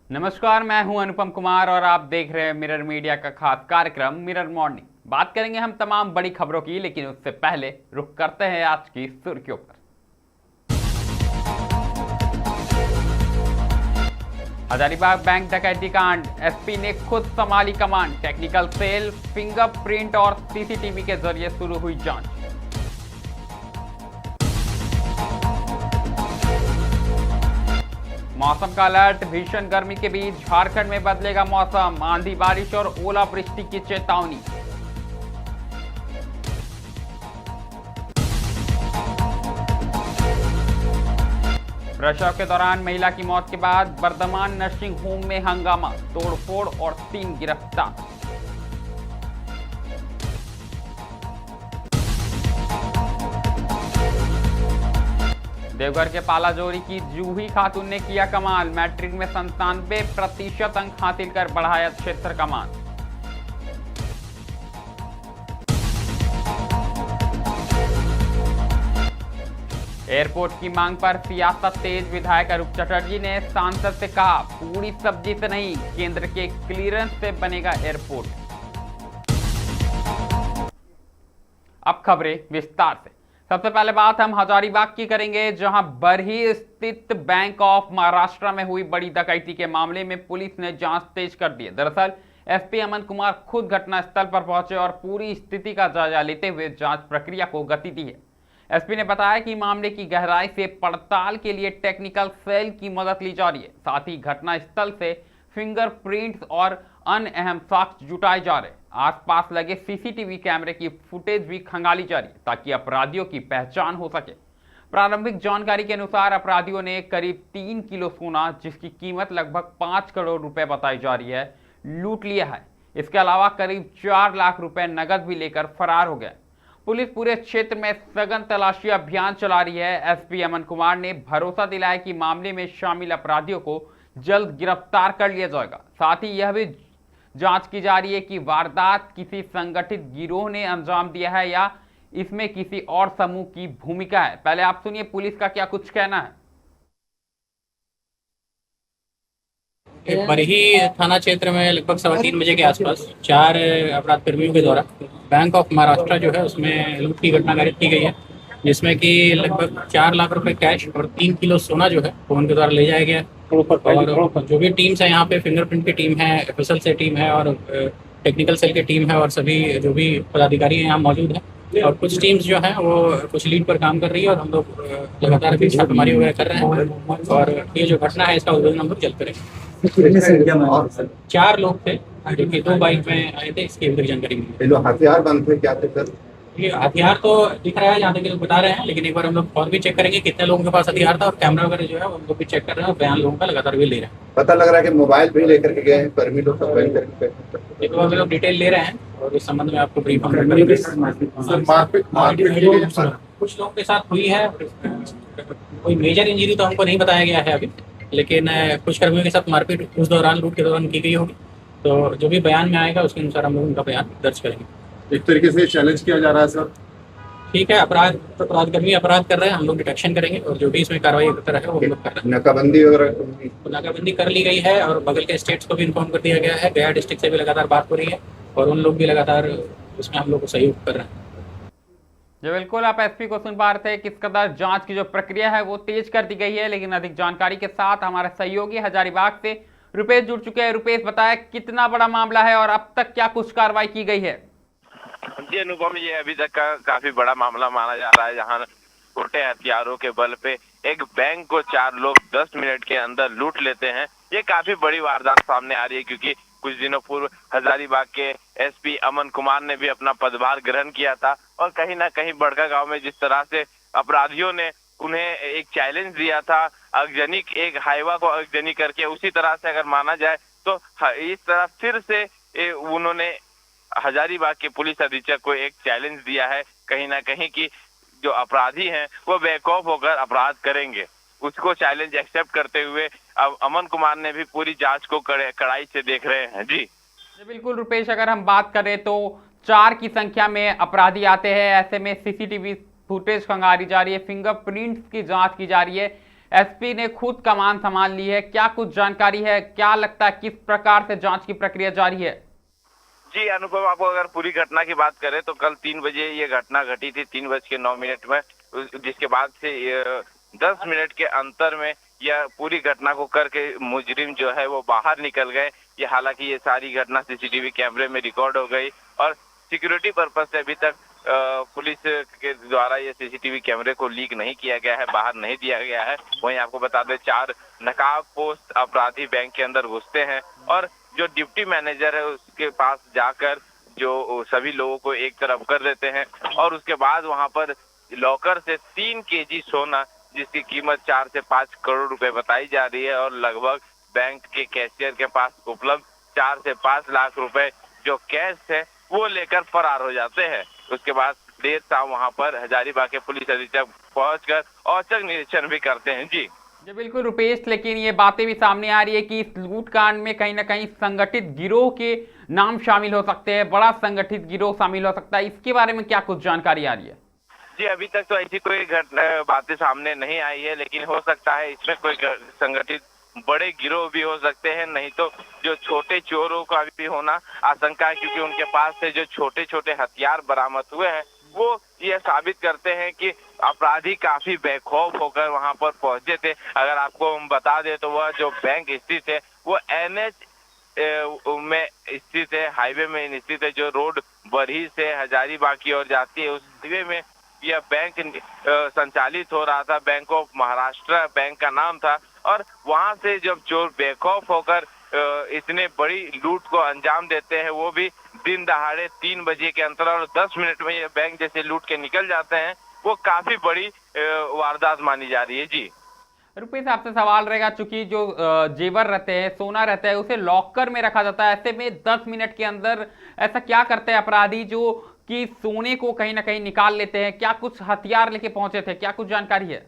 नमस्कार, मैं हूं अनुपम कुमार और आप देख रहे हैं मिरर मीडिया का खास कार्यक्रम मिरर मॉर्निंग। बात करेंगे हम तमाम बड़ी खबरों की, लेकिन उससे पहले रुख करते हैं आज की सुर्खियों पर। हजारीबाग बैंक डकैती कांड, एसपी ने खुद संभाली कमान। टेक्निकल सेल, फिंगरप्रिंट और सीसीटीवी के जरिए शुरू हुई जांच। मौसम का अलर्ट, भीषण गर्मी के बीच झारखंड में बदलेगा मौसम। आंधी, बारिश और ओलावृष्टि की चेतावनी। प्रसव के दौरान महिला की मौत के बाद बर्धमान नर्सिंग होम में हंगामा, तोड़फोड़ और 3 गिरफ्तार। देवघर के पालाजोरी की जूही खातून ने किया कमाल। मैट्रिक में 97% अंक हासिल कर बढ़ाया क्षेत्र का मान। एयरपोर्ट की मांग पर सियासत तेज, विधायक अरूप चटर्जी ने सांसद से कहा, पूरी सब्जी से नहीं, केंद्र के क्लीयरेंस से बनेगा एयरपोर्ट। अब खबरें विस्तार से। सबसे पहले बात हम हजारीबाग की करेंगे, जहां बरही स्थित बैंक ऑफ महाराष्ट्र में हुई बड़ी डकैती के मामले में पुलिस ने जांच तेज कर दी है। दरअसल एसपी अमन कुमार खुद घटनास्थल पर पहुंचे और पूरी स्थिति का जायजा लेते हुए जांच प्रक्रिया को गति दी है। एसपी ने बताया कि मामले की गहराई से पड़ताल के लिए टेक्निकल सेल की मदद ली जा रही है। साथ ही घटनास्थल से फिंगरप्रिंट्स और अन्य अहम साक्ष्य जुटाए जा रहे हैं। आसपास लगे सीसीटीवी कैमरे की फुटेज भी खंगाली जा रही है ताकि अपराधियों की पहचान हो सके। प्रारंभिक जानकारी के अनुसार अपराधियों ने करीब 3 किलो सोना, जिसकी कीमत लगभग 5 करोड़ रुपए बताई जा रही है, लूट लिया है। इसके अलावा करीब 4 लाख रुपए नकद भी लेकर फरार हो गए। पुलिस पूरे क्षेत्र में सघन तलाशी अभियान चला रही है। एसपी अमन कुमार ने भरोसा दिलाया कि मामले में शामिल अपराधियों को जल्द गिरफ्तार कर लिया जाएगा। साथ ही यह भी जांच की जा रही है कि वारदात किसी संगठित गिरोह ने अंजाम दिया है या इसमें किसी और समूह की भूमिका है। पहले आप सुनिए पुलिस का क्या कुछ कहना है। बरही थाना क्षेत्र में लगभग 3:15 बजे के आसपास 4 अपराध कर्मियों के द्वारा बैंक ऑफ महाराष्ट्र जो है उसमें लूट की घटना घटित की गई है, जिसमें कि लगभग 4 लाख रुपए कैश और 3 किलो सोना जो है वो उनके द्वारा ले जाया गया है। और जो भी टीम्स है यहाँ पे, फिंगरप्रिंट की टीम है, एफएसएल से टीम है और टेक्निकल सेल की टीम है और सभी जो भी पदाधिकारी हैं यहाँ मौजूद हैं। और कुछ टीम्स जो हैं वो कुछ लीड पर काम कर रही है और हम लोग लगातार अभी छापेमारी वगैरह कर रहे हैं। और ये जो घटना है इसका उद्भेदन हम लोग जल्द करेंगे। 4 लोग थे जो कि 2 बाइक में आए थे, इसकी अभी तक जानकारी मिली। लोग हथियार बंद थे क्या थे सर? ये हथियार तो दिख रहा है जहाँ तक लोग बता रहे हैं, लेकिन एक बार हम लोग और भी चेक करेंगे कितने लोगों के पास हथियार था और कैमरा वगैरह जो है वो लोग भी चेक कर रहे हैं और बयान लोगों का लगातार भी ले रहे हैं। पता लग रहा है कि मोबाइल भी लेकर के गए हैं, कर्मी लोग सब बैन करके गए। एक बार हम लोग डिटेल ले रहे हैं और इस संबंध में आपको ब्रीफ हम करेंगे। कुछ लोगों के साथ हुई है, कोई मेजर इंजरी तो हमको नहीं बताया गया है अभी, लेकिन कुछ कर्मियों के साथ मारपीट उस दौरान, लूट के दौरान की गई होगी। तो जो भी बयान में आएगा उसके अनुसार हम लोग उनका बयान दर्ज करेंगे। एक तरीके से चैलेंज किया जा रहा है सर। ठीक है, अपराध कर्मी अपराध कर रहे हैं, हम लोग डिटेक्शन करेंगे और जो भी इसमें कार्रवाई करता है वो हम लोग कर रहे हैं। नाकाबंदी वगैरह तो नाकाबंदी कर ली गई है और बगल के स्टेट्स को भी इन्फॉर्म कर दिया गया है। गया डिस्ट्रिक्ट से भी लगातार बात हो रही है और उन लोग भी लगातार इसमें हम लोग को सहयोग कर रहे हैं। जी बिल्कुल, आप एसपी को सुन पा रहे थे। किस कदर जांच की जो प्रक्रिया है वो तेज कर दी गई है, लेकिन अधिक जानकारी के साथ हमारे सहयोगी हजारीबाग से रुपेश जुड़ चुके हैं। रुपेश, बताया कितना बड़ा मामला है और अब तक क्या कुछ कार्रवाई की गई है? जी अनुपम, ये अभी तक का काफी बड़ा मामला माना जा रहा है, जहां छोटे हथियारों के बल पे एक बैंक को 4 लोग 10 मिनट के अंदर लूट लेते हैं। ये काफी बड़ी वारदात सामने आ रही है, क्योंकि कुछ दिनों पूर्व हजारीबाग के एसपी अमन कुमार ने भी अपना पदभार ग्रहण किया था और कहीं ना कहीं बड़का गांव में जिस तरह से अपराधियों ने उन्हें एक चैलेंज दिया था, अगजनी, एक हाईवा को अगजनी करके, उसी तरह से अगर माना जाए तो इस तरह फिर से उन्होंने हजारीबाग के पुलिस अधीक्षक को एक चैलेंज दिया है, कहीं ना कहीं कि जो अपराधी हैं वो बेखौफ होकर अपराध करेंगे। उसको चैलेंज एक्सेप्ट करते हुए अब अमन कुमार ने भी पूरी जांच को कड़ाई से देख रहे हैं। जी बिल्कुल रुपेश, अगर हम बात करें तो 4 की संख्या में अपराधी आते हैं। ऐसे में सीसीटीवी फुटेज खंगाली जा रही है, फिंगरप्रिंट्स की जांच की जा रही है। एसपी ने खुद कमान संभाल ली है। क्या कुछ जानकारी है, क्या लगता है किस प्रकार से जांच की प्रक्रिया जारी है? जी अनुपम, आपको अगर पूरी घटना की बात करें तो कल 3 बजे ये घटना घटी थी, 3:09 में, जिसके बाद से 10 मिनट के अंतर में यह पूरी घटना को करके मुजरिम जो है वो बाहर निकल गए। ये हालांकि ये सारी घटना सीसीटीवी कैमरे में रिकॉर्ड हो गई और सिक्योरिटी पर्पज से अभी तक पुलिस के द्वारा ये सीसीटीवी कैमरे को लीक नहीं किया गया है, बाहर नहीं दिया गया है। वहीं आपको बता दें 4 नकाबपोश अपराधी बैंक के अंदर घुसते हैं और जो डिप्टी मैनेजर है उसके पास जाकर जो सभी लोगों को एक तरफ कर देते हैं और उसके बाद वहां पर लॉकर से 3 केजी सोना, जिसकी कीमत 4 से 5 करोड़ रुपए बताई जा रही है, और लगभग बैंक के कैशियर के पास उपलब्ध 4 से 5 लाख रुपए जो कैश है वो लेकर फरार हो जाते हैं। उसके बाद देर शाम वहां पर हजारीबाग के पुलिस अधीक्षक पहुंचकर औचक निरीक्षण भी करते हैं। जी बिल्कुल रुपेश, लेकिन ये बातें भी सामने आ रही है कि इस लूटकांड में कहीं ना कहीं संगठित गिरोह के नाम शामिल हो सकते हैं, बड़ा संगठित गिरोह शामिल हो सकता है। इसके बारे में क्या कुछ जानकारी आ रही है? जी अभी तक तो ऐसी कोई बातें सामने नहीं आई है, लेकिन हो सकता है इसमें कोई संगठित बड़े गिरोह भी हो सकते हैं, नहीं तो जो छोटे चोरों का भी होना आशंका है, क्योंकि उनके पास से जो छोटे छोटे हथियार बरामद हुए हैं वो ये साबित करते हैं कि अपराधी काफी बेखौफ होकर वहां पर पहुंचे थे। अगर आपको हम बता दें तो वह जो बैंक स्थित है वो NH में स्थित है, हाईवे में स्थित है, जो रोड बरही से हजारीबाग की ओर जाती है। उस हाईवे में यह बैंक संचालित हो रहा था। बैंक ऑफ महाराष्ट्र बैंक का नाम था और वहां से जब चोर बेखौफ होकर इतने बड़ी लूट को अंजाम देते हैं, वो भी दिन दहाड़े 3 बजे के अंतराल और 10 मिनट में ये बैंक जैसे लूट के निकल जाते हैं, वो काफी बड़ी वारदात मानी जा रही है। जी रुपेश, आपसे सवाल रहेगा, चूंकि जो जेवर रहते हैं, सोना रहता है, उसे लॉकर में रखा जाता है, ऐसे में 10 मिनट के अंदर ऐसा क्या करते हैं अपराधी जो कि सोने को कहीं ना कहीं निकाल लेते हैं? क्या कुछ हथियार लेके पहुंचे थे, क्या कुछ जानकारी है?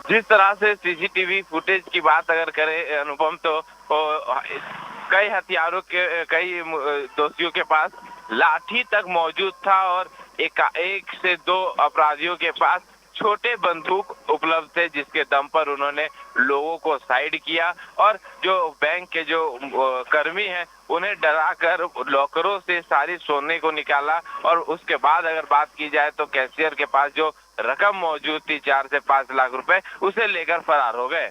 जिस तरह से सीसीटीवी फुटेज की बात अगर करें अनुपम, तो कई हथियारों के कई दोषियों के पास लाठी तक मौजूद था और एक से 2 अपराधियों के पास छोटे बंदूक उपलब्ध थे, जिसके दम पर उन्होंने लोगों को साइड किया और जो बैंक के जो कर्मी हैं उन्हें डराकर लॉकरों से सारी सोने को निकाला और उसके बाद अगर बात की जाए तो कैशियर के पास जो रकम मौजूद थी 4 से 5 लाख रुपए, उसे लेकर फरार हो गए।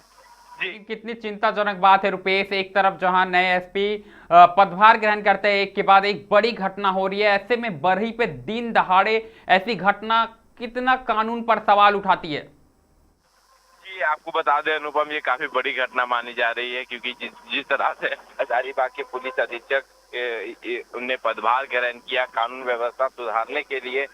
जी, कितनी चिंताजनक बात है रुपेश। एक तरफ जहां नए एसपी पदभार ग्रहण करते हैं, एक के बाद एक बड़ी घटना हो रही है, ऐसे में बरही पे दिन दहाड़े ऐसी घटना कितना कानून पर सवाल उठाती है? जी आपको बता दें अनुपम, ये काफी बड़ी घटना मानी जा रही है, क्योंकि जिस तरह से हजारीबाग के पुलिस अधीक्षक ने पदभार ग्रहण किया, कानून व्यवस्था सुधारने के लिए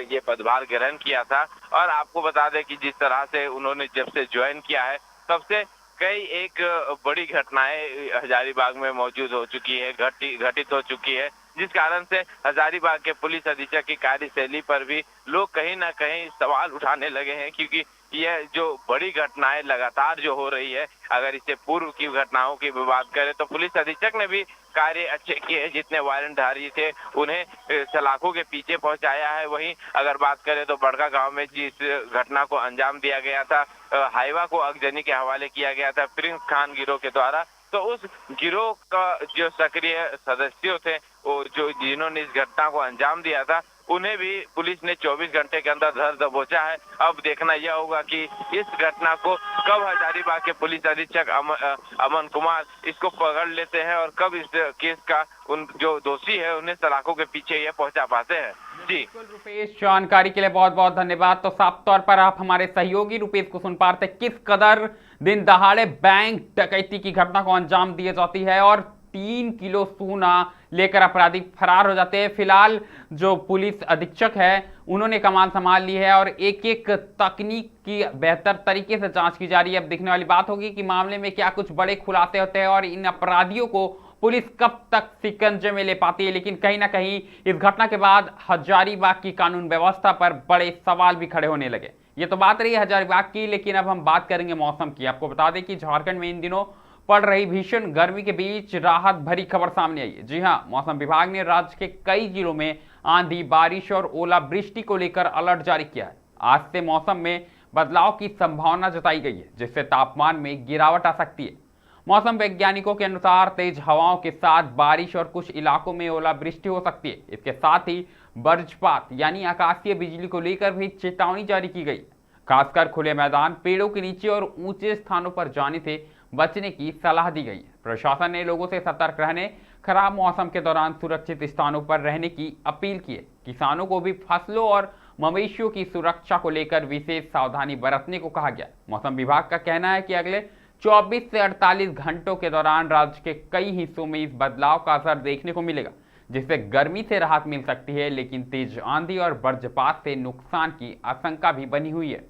ये पदभार ग्रहण किया था। और आपको बता दें कि जिस तरह से उन्होंने जब से ज्वाइन किया है तब से कई एक बड़ी घटनाएं हजारीबाग में मौजूद हो चुकी है, घटित हो चुकी है, जिस कारण से हजारीबाग के पुलिस अधीक्षक की कार्यशैली पर भी लोग कहीं ना कहीं सवाल उठाने लगे हैं, क्योंकि यह जो बड़ी घटनाएं लगातार जो हो रही है, अगर इससे पूर्व की घटनाओं की बात करें तो पुलिस अधीक्षक ने भी कार्य अच्छे किए, जितने वारंटधारी थे उन्हें सलाखों के पीछे पहुंचाया है। वहीं अगर बात करें तो बड़का गांव में जिस घटना को अंजाम दिया गया था, हाईवा को अगजनी के हवाले किया गया था प्रिंस खान गिरोह के द्वारा, तो उस गिरोह का जो सक्रिय सदस्य थे, वो जो जिन्होंने इस घटना को अंजाम दिया था, उन्हें भी पुलिस ने 24 घंटे के अंदर धर दबोचा है। अब देखना यह होगा कि इस घटना को कब हजारीबाग के पुलिस अधीक्षक अमन कुमार इसको पकड़ लेते हैं और कब इस केस का उन जो दोषी है उन्हें सलाखों के पीछे ये पहुंचा पाते हैं। जी रुपेश, जानकारी के लिए बहुत बहुत धन्यवाद। तो साफ तौर पर आप हमारे सहयोगी रुपेश को सुन पा रहे थे, किस कदर दिन दहाड़े बैंक डकैती की घटना को अंजाम दी जाती है और 3 किलो सोना लेकर अपराधी फरार हो जाते हैं। फिलहाल जो पुलिस अधीक्षक है उन्होंने कमान संभाल ली है और एक एक तकनीक की बेहतर तरीके से जांच की जा रही है। अब देखने वाली बात होगी कि मामले में क्या कुछ बड़े खुलासे होते हैं और इन अपराधियों को पुलिस कब तक शिकंजे में ले पाती है। लेकिन कहीं ना कहीं इस घटना के बाद हजारीबाग की कानून व्यवस्था पर बड़े सवाल भी खड़े होने लगे। ये तो बात रही हजारीबाग की, लेकिन अब हम बात करेंगे मौसम की। आपको बता दें कि झारखंड में इन दिनों पड़ रही भीषण गर्मी के बीच राहत भरी खबर सामने आई है। जी हां, मौसम विभाग ने राज्य के कई जिलों में आंधी, बारिश और ओलावृष्टि को लेकर अलर्ट जारी किया है। आज से मौसम में बदलाव की संभावना जताई गई है, जिससे तापमान में गिरावट आ सकती है। मौसम वैज्ञानिकों के अनुसार तेज हवाओं के साथ बारिश और कुछ इलाकों में ओलावृष्टि हो सकती है। इसके साथ ही वज्रपात यानी आकाशीय बिजली को लेकर भी चेतावनी जारी की गई है। खासकर खुले मैदान, पेड़ों के नीचे और ऊंचे स्थानों पर जाने से बचने की सलाह दी गई है। प्रशासन ने लोगों से सतर्क रहने, खराब मौसम के दौरान सुरक्षित स्थानों पर रहने की अपील की है। किसानों को भी फसलों और मवेशियों की सुरक्षा को लेकर विशेष सावधानी बरतने को कहा गया। मौसम विभाग का कहना है कि अगले 24 से 48 घंटों के दौरान राज्य के कई हिस्सों में इस बदलाव का असर देखने को मिलेगा, जिससे गर्मी से राहत मिल सकती है, लेकिन तेज आंधी और वज्रपात से नुकसान की आशंका भी बनी हुई है।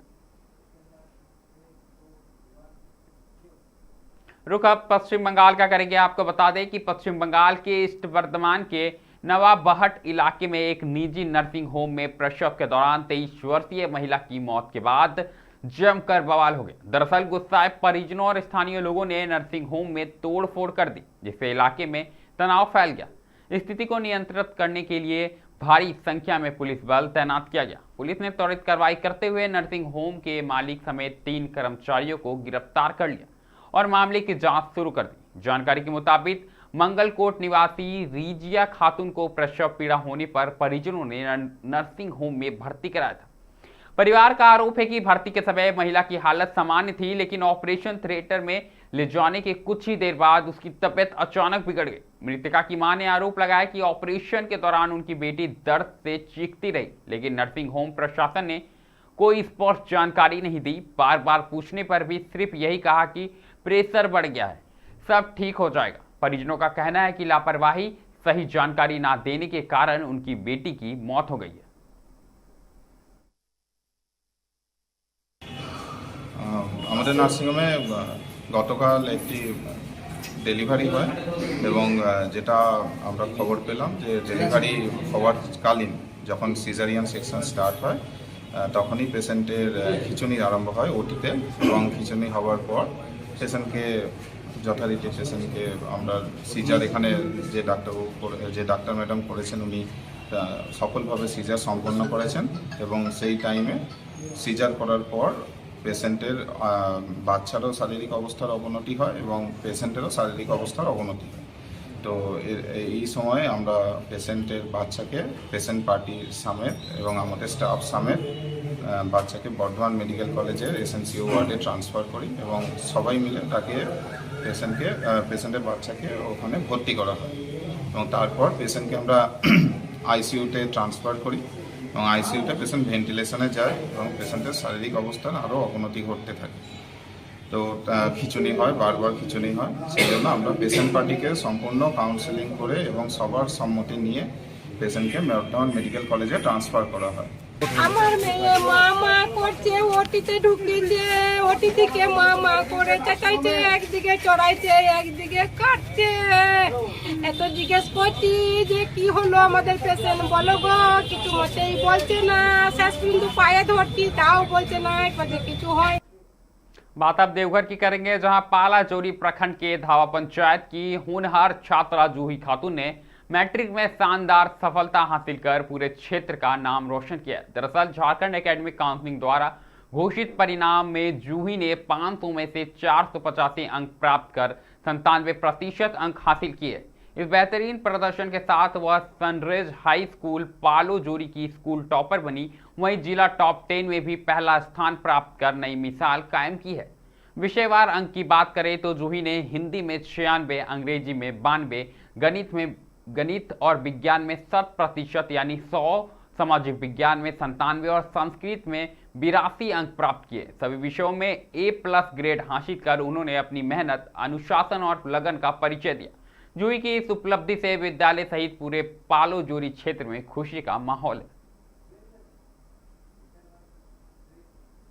रुख अब पश्चिम बंगाल का करेंगे। आपको बता दें कि पश्चिम बंगाल के ईस्ट बर्धमान के नवाबहट इलाके में एक निजी नर्सिंग होम में प्रसव के दौरान 23 वर्षीय महिला की मौत के बाद जमकर बवाल हो गया। दरअसल गुस्साए परिजनों और स्थानीय लोगों ने नर्सिंग होम में तोड़फोड़ कर दी, जिससे इलाके में तनाव फैल गया। स्थिति को नियंत्रित करने के लिए भारी संख्या में पुलिस बल तैनात किया गया। पुलिस ने त्वरित कार्रवाई करते हुए नर्सिंग होम के मालिक समेत 3 कर्मचारियों को गिरफ्तार कर लिया और मामले की जांच शुरू कर दी। जानकारी के मुताबिक मंगलकोट निवासी रिजिया खातून को प्रसव पीड़ा होने पर परिजनों ने नर्सिंग होम में भर्ती कराया था। परिवार का आरोप है कि भर्ती के समय महिला की हालत सामान्य थी, लेकिन ऑपरेशन थिएटर में ले जाने के कुछ ही देर बाद उसकी तबीयत अचानक बिगड़ गई। मृतका की मां ने आरोप लगाया कि ऑपरेशन के दौरान उनकी बेटी दर्द से चीखती रही, लेकिन नर्सिंग होम प्रशासन ने कोई स्पष्ट जानकारी नहीं दी। बार बार पूछने पर भी सिर्फ यही कहा कि प्रेशर बढ़ गया है, सब ठीक हो जाएगा। परिजनों का कहना है कि लापरवाही, सही जानकारी ना देने के कारण उनकी बेटी की मौत हो गई है। আমাদের নার্সিংহোমে গতকাল একটি ডেলিভারি হয় এবং যেটা আমরা খবর পেলাম যে ডেলিভারি হওয়ারকালীন যখন সিজারিয়ান সেকশন স্টার্ট হয় তখনই পেশেন্টের খিঁচুনি আরম্ভ হয় ওটিতে, এবং খিঁচুনি হওয়ার পর পেশেন্টকে যথারীতি পেশেন্টকে আমরা সিজার এখানে যে ডাক্তার ম্যাডাম করেছেন উনি সফলভাবে সিজার সম্পন্ন করেছেন, এবং সেই টাইমে সিজার করার পর পেশেন্টের বাচ্চারও শারীরিক অবস্থার অবনতি হয় এবং পেশেন্টেরও শারীরিক অবস্থার অবনতি হয়। তো এই সময় আমরা পেশেন্টের বাচ্চাকে পেশেন্ট পার্টির সমেত এবং আমাদের স্টাফ সমেত বাচ্চাকে বর্ধমান মেডিকেল কলেজের এসএনসিও ওয়ার্ডে ট্রান্সফার করি এবং সবাই মিলে তাকে পেশেন্টের বাচ্চাকে ওখানে ভর্তি করা হয়, এবং তারপর পেশেন্টকে আমরা আইসিইউতে ট্রান্সফার করি এবং আইসিইউতে পেশেন্ট ভেন্টিলেশনে যায় এবং পেশেন্টের শারীরিক অবস্থার আরও অবনতি ঘটতে থাকে। তো খিঁচুনি হয়, বারবার খিঁচুনি হয়, সেই জন্য আমরা পেশেন্ট পার্টিকে সম্পূর্ণ কাউন্সেলিং করে এবং সবার সম্মতি নিয়ে পেশেন্টকে বর্ধমান মেডিকেল কলেজে ট্রান্সফার করা হয়। আমার মেয়ে মা করছে, ওটিতে ঢুকিয়েছে, ওটি থেকে মা করে চাকাইছে, একদিকে চড়াইছে একদিকে কাটছে। এত জিজ্ঞেস করছি যে কি হলো আমাদের পেশেন্ট, বলো গো, কিছু মতেই বলছে না। শেষ পর্যন্ত পায়ে ধরছি, তাও বলছে না, কিছু হয়। बात अब देवघर की करेंगे, जहां पालाचोरी प्रखंड के धावा पंचायत की होनहार छात्रा जूही खातून ने मैट्रिक में शानदार सफलता हासिल कर पूरे क्षेत्र का नाम रोशन किया। दरअसल झारखंड एकेडमिक काउंसिल द्वारा घोषित परिणाम में जूही ने 500 में से 485 अंक प्राप्त कर 97% अंक हासिल किए। इस बेहतरीन प्रदर्शन के साथ वह सनरेज हाई स्कूल पालोजोरी की स्कूल टॉपर बनी। वहीं जिला टॉप 10 में भी पहला स्थान प्राप्त कर नई मिसाल कायम की है। विषयवार अंक की बात करें तो जूही ने हिंदी में 96, अंग्रेजी में 92, गणित और विज्ञान में 100% यानी 100, सामाजिक विज्ञान में 97 और संस्कृत में 82 अंक प्राप्त किए। सभी विषयों में A+ ग्रेड हासिल कर उन्होंने अपनी मेहनत, अनुशासन और लगन का परिचय दिया। जूही की इस उपलब्धि से विद्यालय सहित पूरे पालोजोरी क्षेत्र में खुशी का माहौल है।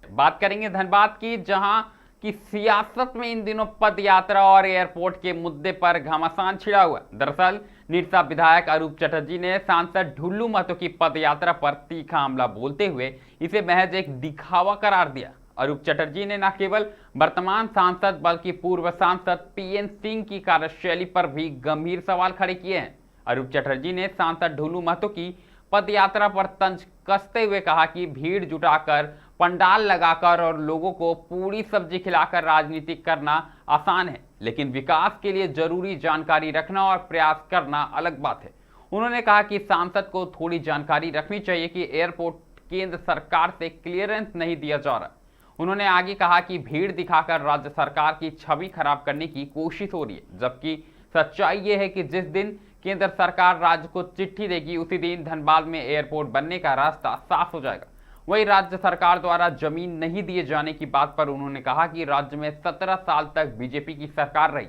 बात करेंगे धनबाद की, जहां की सियासत में इन दिनों पद यात्रा और एयरपोर्ट के मुद्दे पर घमासान छिड़ा हुआ। दरअसल निरसा विधायक अरूप चटर्जी ने सांसद ढुल्लू महतो की पद यात्रा पर तीखा हमला बोलते हुए इसे महज एक दिखावा करार दिया। अरूप चटर्जी ने न केवल वर्तमान सांसद बल्कि पूर्व सांसद PN सिंह की कार्यशैली पर भी गंभीर सवाल खड़े किए हैं। अरूप चटर्जी ने सांसद ढुल्लू महतो की पद यात्रा पर तंज कसते हुए कहा कि भीड़ जुटाकर पंडाल लगाकर और लोगों को पूरी सब्जी खिलाकर राजनीति करना आसान है, लेकिन विकास के लिए जरूरी जानकारी रखना और प्रयास करना अलग बात है। उन्होंने कहा कि सांसद को थोड़ी जानकारी रखनी चाहिए कि एयरपोर्ट केंद्र सरकार से क्लियरेंस नहीं दिया जा रहा। उन्होंने आगे कहा कि भीड़ दिखाकर राज्य सरकार की छवि खराब करने की कोशिश हो रही है, जबकि सच्चाई ये है कि जिस दिन केंद्र सरकार राज्य को चिट्ठी देगी उसी दिन धनबाद में एयरपोर्ट बनने का रास्ता साफ हो जाएगा। वहीं राज्य सरकार द्वारा जमीन नहीं दिए जाने की बात पर उन्होंने कहा कि राज्य में 17 साल तक बीजेपी की सरकार रही,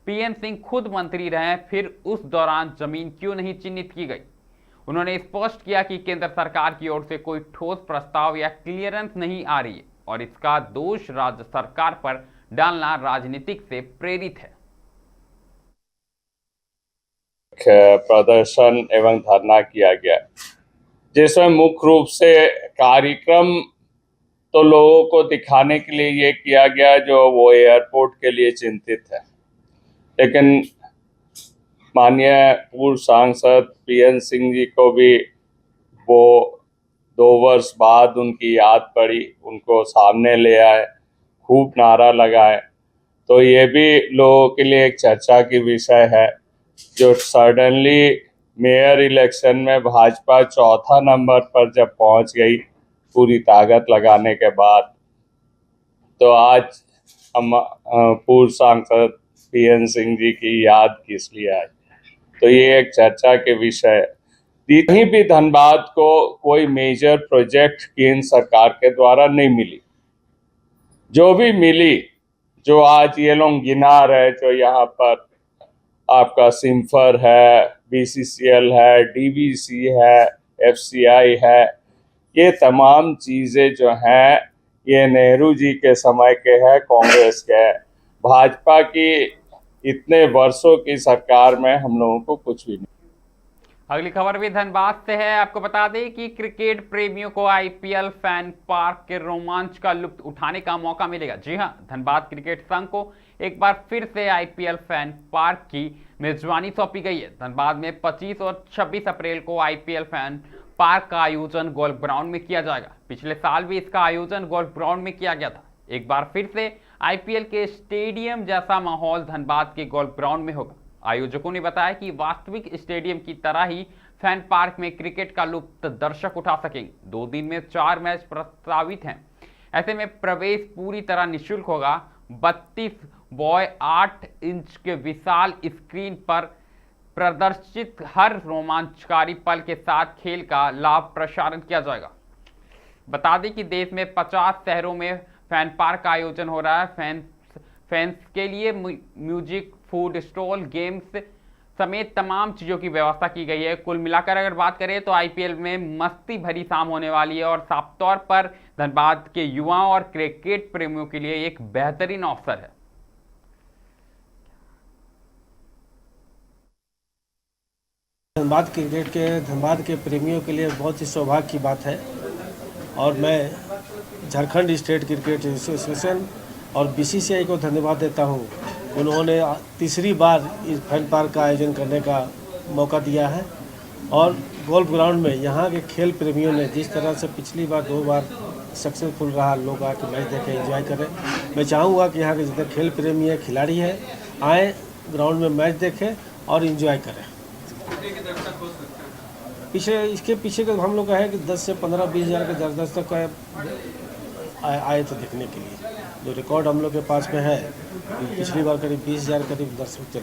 पीएन सिंह खुद मंत्री रहे, फिर उस दौरान जमीन क्यों नहीं चिन्हित की गई। उन्होंने स्पष्ट किया कि केंद्र सरकार की ओर से कोई ठोस प्रस्ताव या क्लियरेंस नहीं आ रही है और इसका दोष राज्य सरकार पर डालना राजनीतिक से प्रेरित है। प्रदर्शन एवं धरना किया गया, जिसमें मुख्य रूप से कार्यक्रम तो लोगों को दिखाने के लिए ये किया गया जो वो एयरपोर्ट के लिए चिंतित है, लेकिन माननीय पूर्व सांसद पीएन सिंह जी को भी वो 2 वर्ष बाद उनकी याद पड़ी, उनको सामने ले आए, खूब नारा लगाए। तो ये भी लोगों के लिए एक चर्चा की विषय है जो सडनली मेयर इलेक्शन में भाजपा 4था नंबर पर जब पहुंच गई पूरी ताकत लगाने के बाद, तो आज हम पूर्व सांसद पीएन सिंह जी की याद किस लिए आई, तो ये एक चर्चा के विषय है। कहीं भी धनबाद को कोई मेजर प्रोजेक्ट केंद्र सरकार के द्वारा नहीं मिली, जो भी मिली, जो आज ये लोग गिना रहे, जो यहाँ पर आपका सिम्फर है, बीसीसीएल है, डीवीसी है, एफसीआई है, ये तमाम चीज़ें जो हैं ये नेहरू जी के समय के हैं, कांग्रेस के हैं। भाजपा की इतने वर्षों की सरकार में हम लोगों को कुछ भी नहीं। अगली खबर भी धनबाद से है। आपको बता दें कि क्रिकेट प्रेमियों को आईपीएल फैन पार्क के रोमांच का लुत्फ उठाने का मौका मिलेगा। जी हां, धनबाद क्रिकेट संघ को एक बार फिर से आईपीएल फैन पार्क की मेजबानी सौंपी गई है। धनबाद में 25 और 26 अप्रैल को आईपीएल फैन पार्क का आयोजन गोल्फ ग्राउंड में किया जाएगा। पिछले साल भी इसका आयोजन गोल्फ ग्राउंड में किया गया था। एक बार फिर से आईपीएल के स्टेडियम जैसा माहौल धनबाद के गोल्फ ग्राउंड में होगा। आयोजकों ने बताया कि वास्तविक स्टेडियम की तरह ही फैन पार्क में क्रिकेट का लुत्फ दर्शक उठा सकेंगे। 2 दिन में 4 मैच प्रस्तावित हैं। ऐसे में प्रवेश पूरी तरह निःशुल्क होगा। 32 बॉय 8 इंच के विशाल स्क्रीन पर प्रदर्शित हर रोमांचकारी पल के साथ खेल का लाभ प्रसारण किया जाएगा। बता दें कि देश में 50 शहरों में फैन पार्क का आयोजन हो रहा है। फैंस के लिए म्यूजिक, फूड स्टॉल, गेम्स समेत तमाम चीज़ों की व्यवस्था की गई है। कुल मिलाकर अगर बात करें तो आईपीएल में मस्ती भरी शाम होने वाली है और साफ तौर पर धनबाद के युवाओं और क्रिकेट प्रेमियों के लिए एक बेहतरीन अवसर है। धनबाद के प्रेमियों के लिए बहुत ही सौभाग्य की बात है और मैं झारखंड स्टेट क्रिकेट एसोसिएशन और बीसीसीआई को धन्यवाद देता हूं। उन्होंने तीसरी बार इस फैन पार्क का आयोजन करने का मौका दिया है और गोल्फ ग्राउंड में यहाँ के खेल प्रेमियों ने जिस तरह से पिछली बार 2 बार सक्सेसफुल रहा, लोग आके मैच देखें, एंजॉय करें। मैं चाहूँगा कि यहाँ के जितने खेल प्रेमी है, खिलाड़ी हैं, आए ग्राउंड में मैच देखें और एंजॉय करें। इसके पीछे का हम लोग का है कि 10 से 15-20 हज़ार के दर्शक आए थे देखने के लिए। जो रिकॉर्ड हम लोग के पास में है, पिछली बार करीब 20,000 करीब दर्शक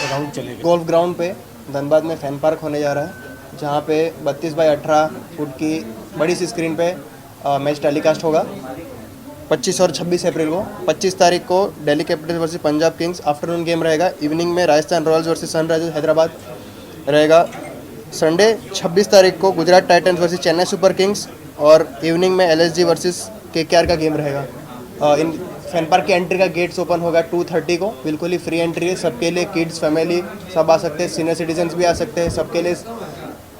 राउंड चले गए। गोल्फ ग्राउंड पे धनबाद में फैन पार्क होने जा रहा है, जहाँ पे 32 बाई 18 फुट की बड़ी सी स्क्रीन पे मैच टेलीकास्ट होगा 25 और 26 अप्रैल को। 25 तारीख को Delhi Capitals versus Punjab Kings afternoon game रहेगा। इवनिंग में Rajasthan Royals versus Sunrisers Hyderabad रहेगा। संडे 26 तारीख को Gujarat Titans versus Chennai super Kings और इवनिंग में एलएसजी वर्सेस केकेआर का गेम रहेगा। इन फैन पार्क की एंट्री का गेट्स ओपन होगा 2:30 को। बिल्कुल ही फ्री एंट्री है सबके लिए, किड्स, फैमिली सब आ सकते हैं, सीनियर सिटीजन्स भी आ सकते हैं। सबके लिए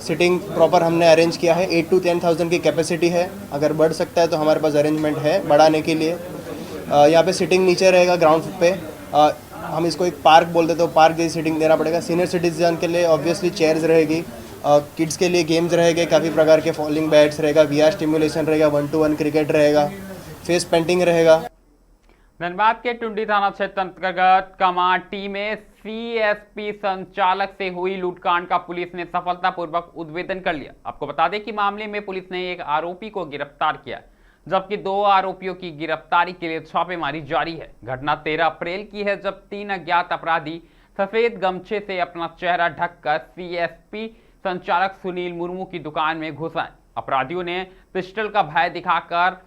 सिटिंग प्रॉपर हमने अरेंज किया है। 8 to 10,000 की कैपेसिटी है। अगर बढ़ सकता है तो हमारे पास अरेंजमेंट है बढ़ाने के लिए। यहाँ पे सिटिंग नीचे रहेगा ग्राउंड पे। हम इसको एक पार्क बोलते तो पार्क जैसी सिटिंग देना पड़ेगा। सीनियर सिटीजन के लिए ऑब्वियसली चेयर्स रहेगी। किड्स के लिए गेम्स रहेंगे, काफ़ी प्रकार के फॉलिंग बैट्स रहेगा, VR स्टिमुलेशन रहेगा, 1-to-1 क्रिकेट रहेगा, फेस पेंटिंग रहेगा। धनबाद के टुंडी थाना क्षेत्र अंतर्गत कमाटी में CSP संचालक से हुई लूटकांड का पुलिस ने सफलतापूर्वक उद्भेदन कर लिया। आपको बता दें कि मामले में पुलिस ने एक आरोपी को गिरफ्तार किया, जबकि 2 आरोपियों की गिरफ्तारी के लिए छापेमारी जारी है। घटना 13 अप्रैल की है, जब 3 अज्ञात अपराधी सफेद गमछे से अपना चेहरा ढककर CSP संचालक सुनील मुर्मू की दुकान में घुस आए। अपराधियों ने पिस्टल का भय दिखाकर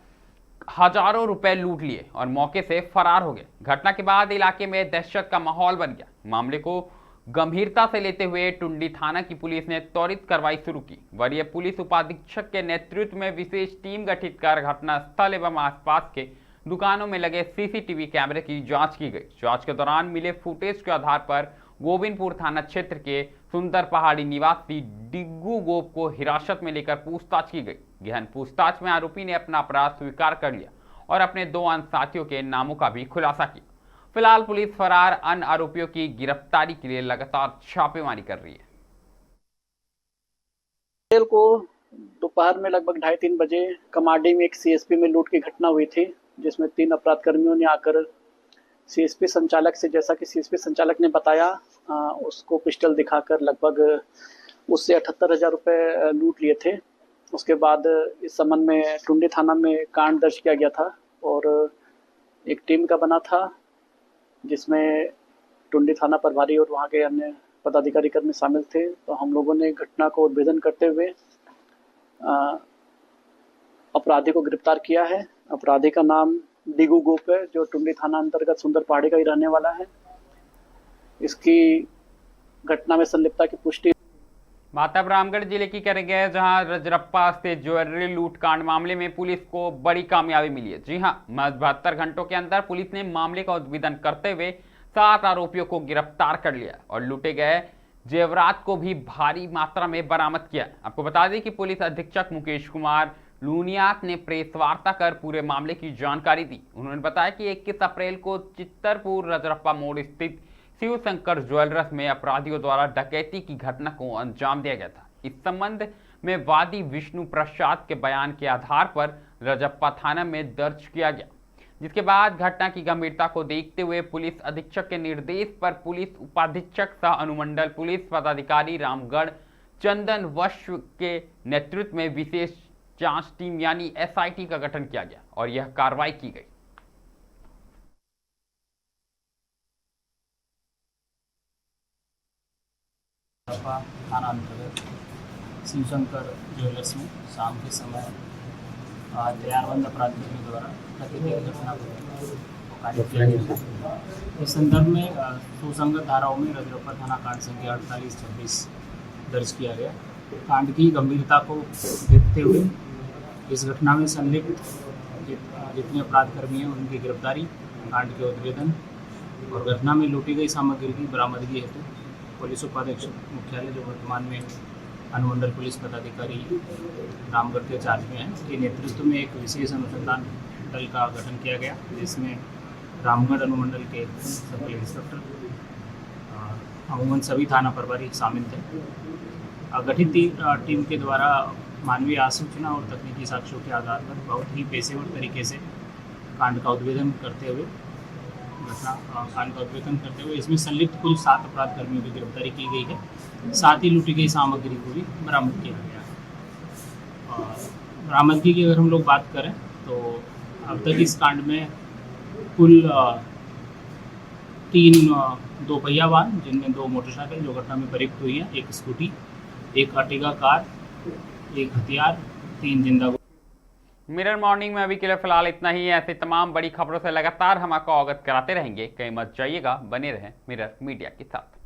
हजारों रुपए लूट लिए और मौके से फरार हो गए। घटना के बाद इलाके में दहशत का माहौल बन गया। मामले को गंभीरता से लेते हुए टुंडी थाना की पुलिस ने त्वरित कार्रवाई शुरू की। वरीय पुलिस उपाधीक्षक के नेतृत्व में विशेष टीम गठित कर घटनास्थल एवं आसपास के दुकानों में लगे CCTV कैमरे की जांच की गई। जांच के दौरान मिले फुटेज के आधार पर गोविंदपुर थाना क्षेत्र के सुंदर पहाड़ी निवासी डिग्गू गोप को हिरासत में लेकर पूछताछ की गई। गहन पूछताछ में आरोपी ने अपना अपराध स्वीकार कर लिया और अपने 2 अन्य साथियों के नामों का भी खुलासा किया। फिलहाल पुलिस फरार अन्य आरोपियों की गिरफ्तारी के लिए लगातार छापेमारी कर रही है। अप्रैल को दोपहर में लगभग 2:30-3 बजे कमाडी में एक CSP में लूट की घटना हुई थी, जिसमें 3 अपराध कर्मियों ने आकर CSP संचालक से, जैसा कि CSP संचालक ने बताया, उसको पिस्टल दिखाकर लगभग उससे 78,000 रुपये लूट लिए थे। उसके बाद इस संबंध में टुंडी थाना में कांड दर्ज किया गया था और एक टीम का बना था, जिसमें टुंडी थाना प्रभारी और वहाँ के अन्य पदाधिकारी कर्मी शामिल थे। तो हम लोगों ने घटना को उद्भेदन करते हुए अपराधी को गिरफ्तार किया है। अपराधी का नाम डिग्गू गोप है, जो टुंडी थाना अंतर्गत सुंदर पहाड़ी का ही रहने वाला है। इसकी घटना में संलिप्तता की पुष्टि बात अब रामगढ़ जिले की करेंगे, जहां रजरप्पा से ज्वेलरी लूट कांड मामले में पुलिस को बड़ी कामयाबी मिली है। जी हां, 72 घंटों के अंदर पुलिस ने मामले का उद्भेदन करते हुए 7 आरोपियों को गिरफ्तार कर लिया और लूटे गए जेवरात को भी भारी मात्रा में बरामद किया। आपको बता दें कि पुलिस अधीक्षक मुकेश कुमार लूनियात ने प्रेस वार्ता कर पूरे मामले की जानकारी दी। उन्होंने बताया कि 21 अप्रैल को चित्तरपुर रजरप्पा मोड़ स्थित शिव शंकर ज्वेलर्स में अपराधियों द्वारा डकैती की घटना को अंजाम दिया गया था। इस संबंध में वादी विष्णु प्रसाद के बयान के आधार पर रजरप्पा थाना में दर्ज किया गया, जिसके बाद घटना की गंभीरता को देखते हुए पुलिस अधीक्षक के निर्देश पर पुलिस उपाधीक्षक सह अनुमंडल पुलिस पदाधिकारी रामगढ़ चंदन वश्व के नेतृत्व में विशेष जांच टीम यानी SIT का गठन किया गया और यह कार्रवाई की गई। थाना अंतर्गत शिवशंकर ज्वेलर्स में शाम के समय हथियारबंद अपराधियों के द्वारा डकैती की घटना को कार्य किया गया था। इस संदर्भ में सुसंगत धाराओं में रजरप्पा थाना कांड संख्या 4826 दर्ज किया गया। कांड की गंभीरता को देखते हुए इस घटना में संलिप्त जितने अपराध कर्मी हैं उनकी गिरफ्तारी, कांड के उद्भेदन और घटना में लूटी गई सामग्री की बरामदगी हेतु पुलिस उपाधीक्षक मुख्यालय, जो वर्तमान में अनुमंडल पुलिस पदाधिकारी रामगढ़ के चार्ज में हैं, के नेतृत्व में एक विशेष अनुसंधान दल का गठन किया गया, जिसमें रामगढ़ अनुमंडल के सब इंस्पेक्टर अमूमन सभी थाना प्रभारी शामिल थे। गठित टीम के द्वारा मानवीय आसूचना और तकनीकी साक्ष्यों के आधार पर बहुत ही पेशेवर तरीके से कांड का उद्भेदन करते हुए इसमें संलिप्त कुल 7 अपराध कर्मियों की गिरफ्तारी की गई है। साथ ही लूटी गई सामग्री को भी बरामद किया गया है। और बरामदगी की अगर हम लोग बात करें तो अब तक इस कांड में कुल 3 दोपहिया वाहन, जिनमें 2 मोटरसाइकिल जो घटना में प्रयुक्त हुई हैं, 1 स्कूटी, 1 अर्टिगा कार, 1 हथियार, 3 जिंदा। मिरर मॉर्निंग में अभी के लिए फिलहाल इतना ही। ऐसे तमाम बड़ी खबरों से लगातार हम आपको अवगत कराते रहेंगे। कहीं मत जाइएगा, बने रहें मिरर मीडिया के साथ।